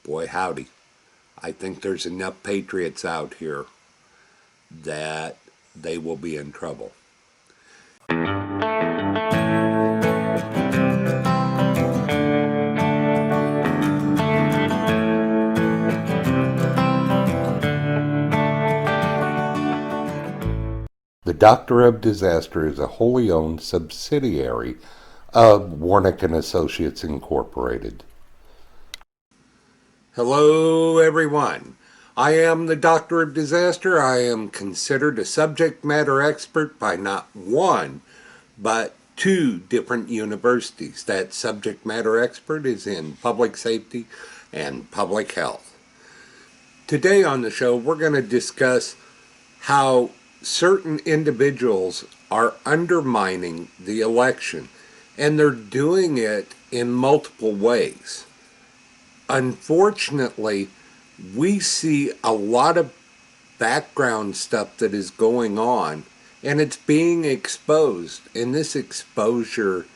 Boy, howdy. I think there's enough patriots out here that they will be in trouble. The Doctor of Disaster is a wholly owned subsidiary of Warnick and Associates Incorporated. Hello, everyone. I am the Doctor of Disaster. I am considered a subject matter expert by not one, but two different universities. That subject matter expert is in public safety and public health. Today on the show, we're going to discuss how certain individuals are undermining the election, and they're doing it in multiple ways. Unfortunately, we see a lot of background stuff that is going on, and it's being exposed, and this exposure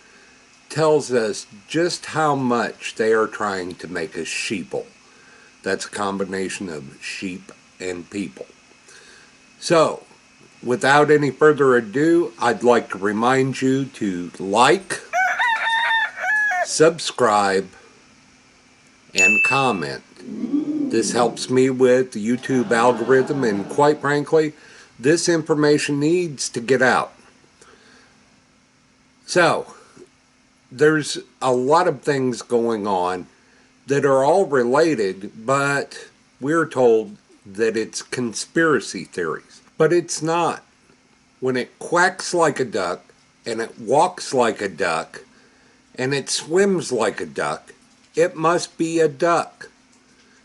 tells us just how much they are trying to make us sheeple. That's a combination of sheep and people. So, without any further ado, I'd like to remind you to like, subscribe, and comment. This helps me with the YouTube algorithm, and quite frankly, this information needs to get out. So, there's a lot of things going on that are all related, but we're told that it's conspiracy theories. But it's not. When it quacks like a duck, and it walks like a duck, and it swims like a duck, it must be a duck.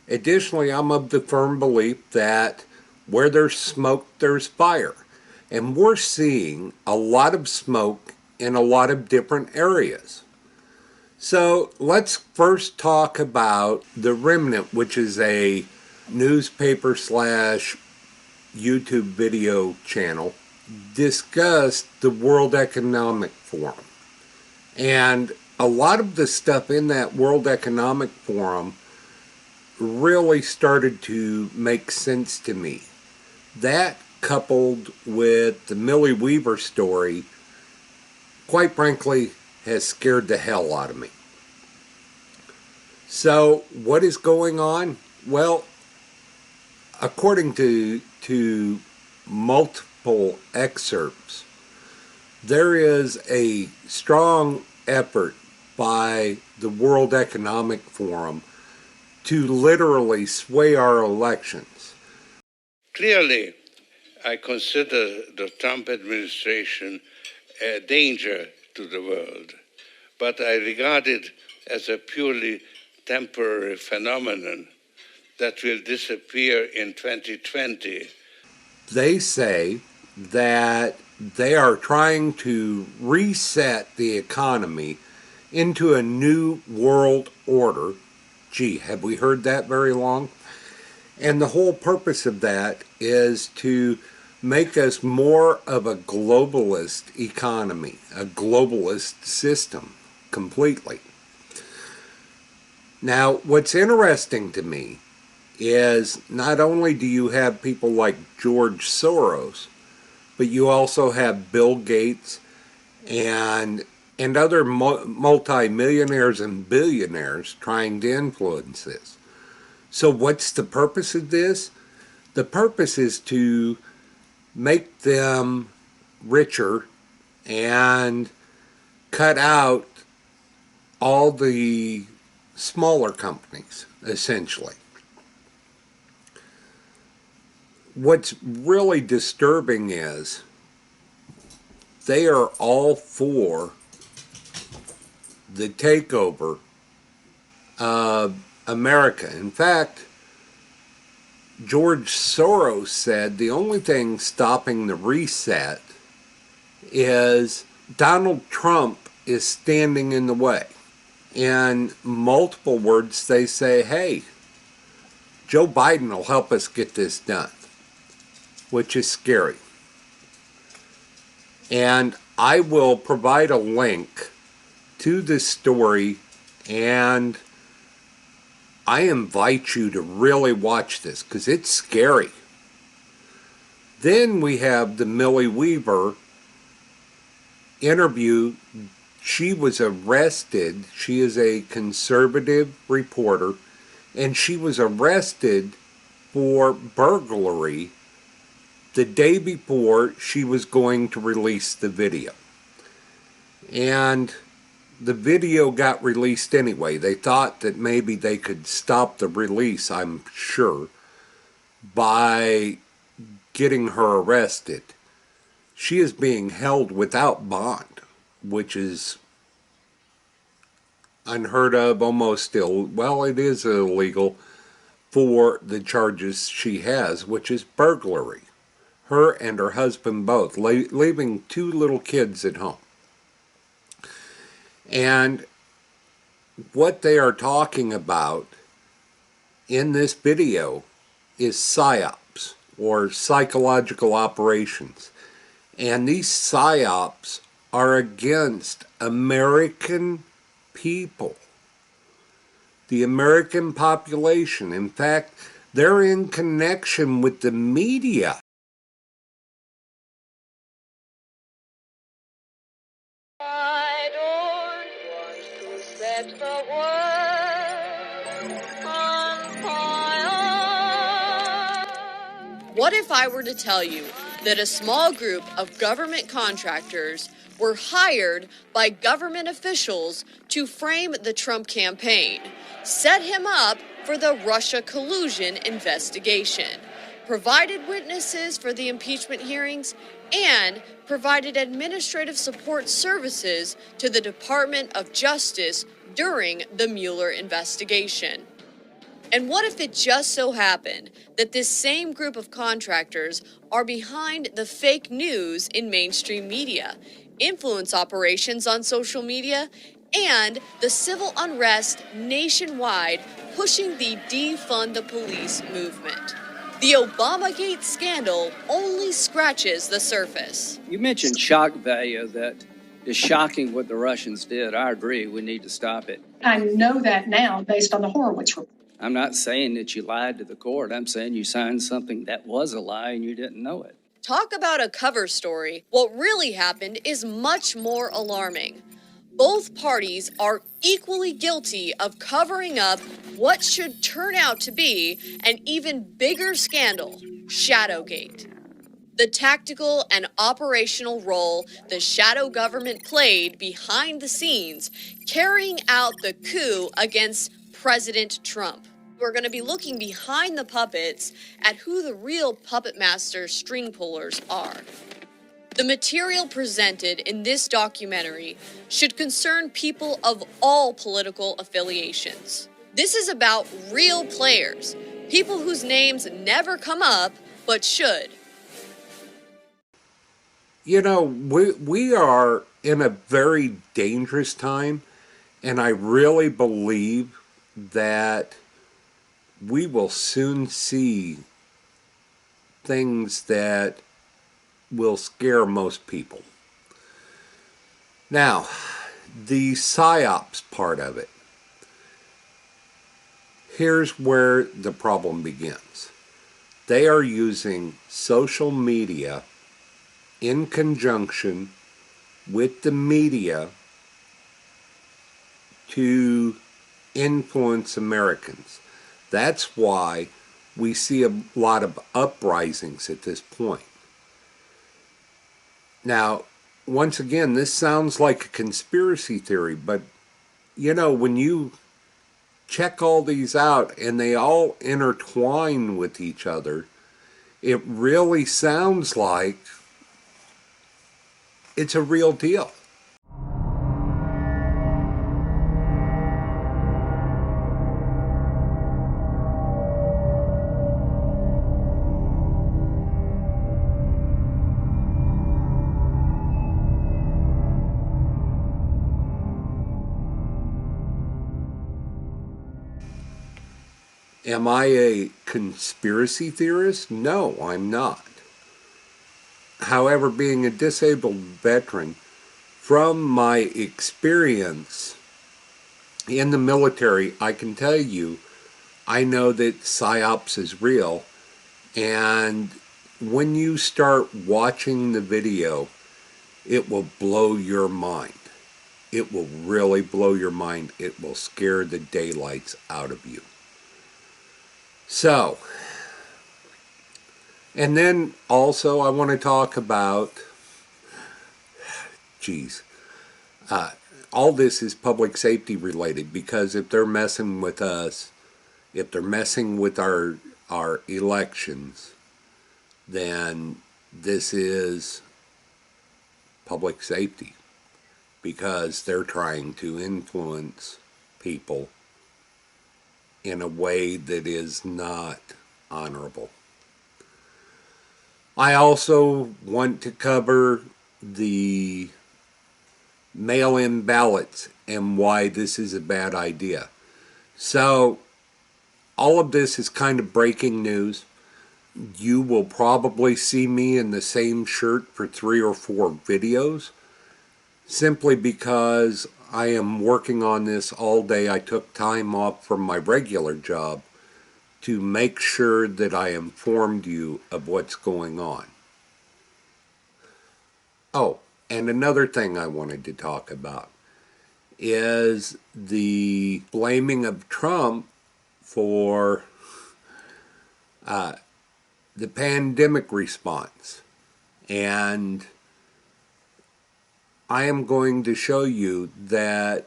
Additionally, I'm of the firm belief that where there's smoke, there's fire. And we're seeing a lot of smoke in a lot of different areas. So let's first talk about the Remnant, which is a newspaper slash YouTube video channel, discussed the World Economic Forum. And a lot of the stuff in that World Economic Forum really started to make sense to me. That, coupled with the Millie Weaver story, quite frankly, has scared the hell out of me. So, what is going on? Well, according to multiple excerpts, there is a strong effort by the World Economic Forum to literally sway our elections. Clearly, I consider the Trump administration a danger to the world, but I regard it as a purely temporary phenomenon that will disappear in 2020. They say that they are trying to reset the economy into a new world order. Gee, have we heard that very long? And the whole purpose of that is to make us more of a globalist economy, a globalist system, completely. Now, what's interesting to me is not only do you have people like George Soros, but you also have Bill Gates and other multi-millionaires and billionaires trying to influence this. So what's the purpose of this? The purpose is to make them richer and cut out all the smaller companies, essentially. What's really disturbing is they are all for the takeover of America. In fact, George Soros said the only thing stopping the reset is Donald Trump is standing in the way. In multiple words, they say, hey, Joe Biden will help us get this done, which is scary. And I will provide a link to this story, and I invite you to really watch this because it's scary. Then we have the Millie Weaver interview. She was arrested. She is a conservative reporter, and she was arrested for burglary the day before she was going to release the video. And the video got released anyway. They thought that maybe they could stop the release, I'm sure, by getting her arrested. She is being held without bond, which is unheard of, almost well, it is illegal for the charges she has, which is burglary. Her and her husband both, leaving 2 little kids at home. And what they are talking about in this video is psyops, or psychological operations. And these psyops are against American people, the American population. In fact, they're in connection with the media. I don't want to set the world on fire. What if I were to tell you that a small group of government contractors were hired by government officials to frame the Trump campaign, set him up for the Russia collusion investigation, provided witnesses for the impeachment hearings, and provided administrative support services to the Department of Justice during the Mueller investigation? And what if it just so happened that this same group of contractors are behind the fake news in mainstream media, influence operations on social media, and the civil unrest nationwide pushing the defund the police movement? The Obamagate scandal only scratches the surface. You mentioned shock value. That is shocking what the Russians did. I agree. We need to stop it. I know that now based on the Horowitz report. I'm not saying that you lied to the court. I'm saying you signed something that was a lie and you didn't know it. Talk about a cover story. What really happened is much more alarming. Both parties are equally guilty of covering up what should turn out to be an even bigger scandal, Shadowgate. The tactical and operational role the shadow government played behind the scenes, carrying out the coup against President Trump. We're going to be looking behind the puppets at who the real puppet master string pullers are. The material presented in this documentary should concern people of all political affiliations. This is about real players, people whose names never come up, but should. You know, we are in a very dangerous time, and I really believe that we will soon see things that will scare most people. Now, the psyops part of it. Here's where the problem begins. They are using social media in conjunction with the media to influence Americans. That's why we see a lot of uprisings at this point. Now, once again, this sounds like a conspiracy theory, but you know, when you check all these out and they all intertwine with each other, it really sounds like it's a real deal. Am I a conspiracy theorist? No, I'm not. However, being a disabled veteran, from my experience in the military, I can tell you I know that psyops is real, and when you start watching the video, it will blow your mind. It will really blow your mind. It will scare the daylights out of you. So, and then also I want to talk about, geez, all this is public safety related, because if they're messing with us, if they're messing with our elections, then this is public safety, because they're trying to influence people in a way that is not honorable. I also want to cover the mail-in ballots and why this is a bad idea. So, all of this is kind of breaking news. You will probably see me in the same shirt for 3 or 4 videos, simply because I am working on this all day. I took time off from my regular job to make sure that I informed you of what's going on. Oh, and another thing I wanted to talk about is the blaming of Trump for the pandemic response. And I am going to show you that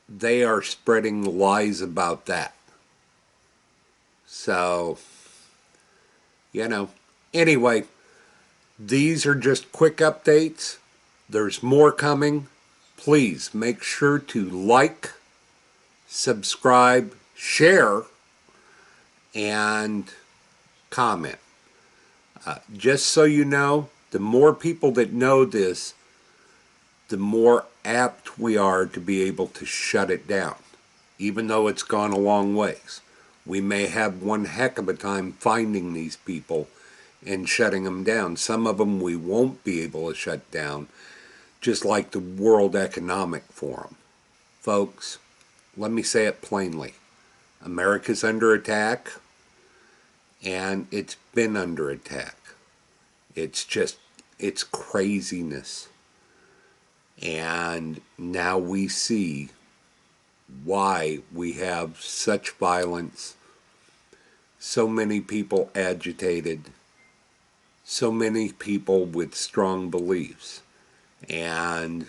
they are spreading lies about that. So, anyway, these are just quick updates. There's more coming. Please make sure to like, subscribe, share, and comment. Just so you know, the more people that know this, the more apt we are to be able to shut it down, even though it's gone a long ways. We may have one heck of a time finding these people and shutting them down. Some of them we won't be able to shut down, just like the World Economic Forum. Folks, let me say it plainly. America's under attack, and it's been under attack. It's craziness. And now we see why we have such violence, so many people agitated, so many people with strong beliefs. And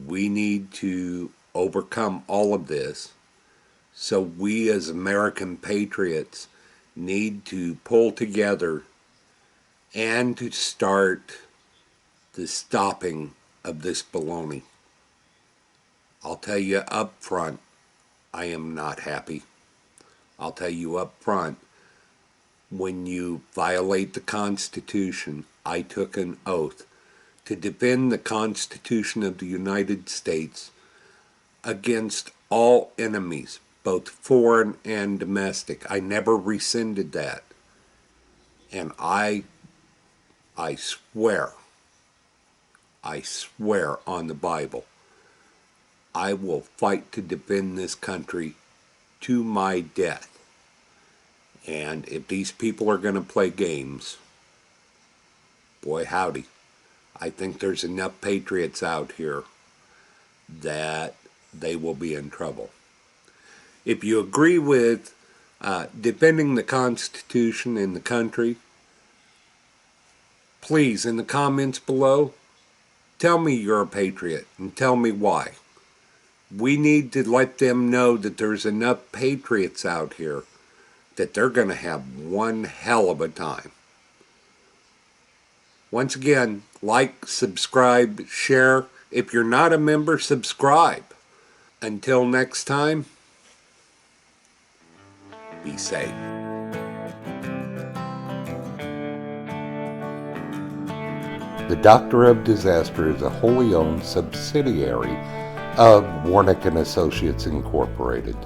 we need to overcome all of this. So we as American patriots need to pull together and to start the stopping of this baloney. I'll tell you up front, I am not happy. I'll tell you up front, when you violate the Constitution, I took an oath to defend the Constitution of the United States against all enemies, both foreign and domestic. I never rescinded that. And I swear on the Bible, I will fight to defend this country to my death. And if these people are going to play games, boy howdy, I think there's enough patriots out here that they will be in trouble. If you agree with defending the Constitution in the country, please, in the comments below, tell me you're a patriot and tell me why. We need to let them know that there's enough patriots out here that they're going to have one hell of a time. Once again, like, subscribe, share. If you're not a member, subscribe. Until next time, be safe. The Doctor of Disaster is a wholly owned subsidiary of Warnick & Associates Incorporated.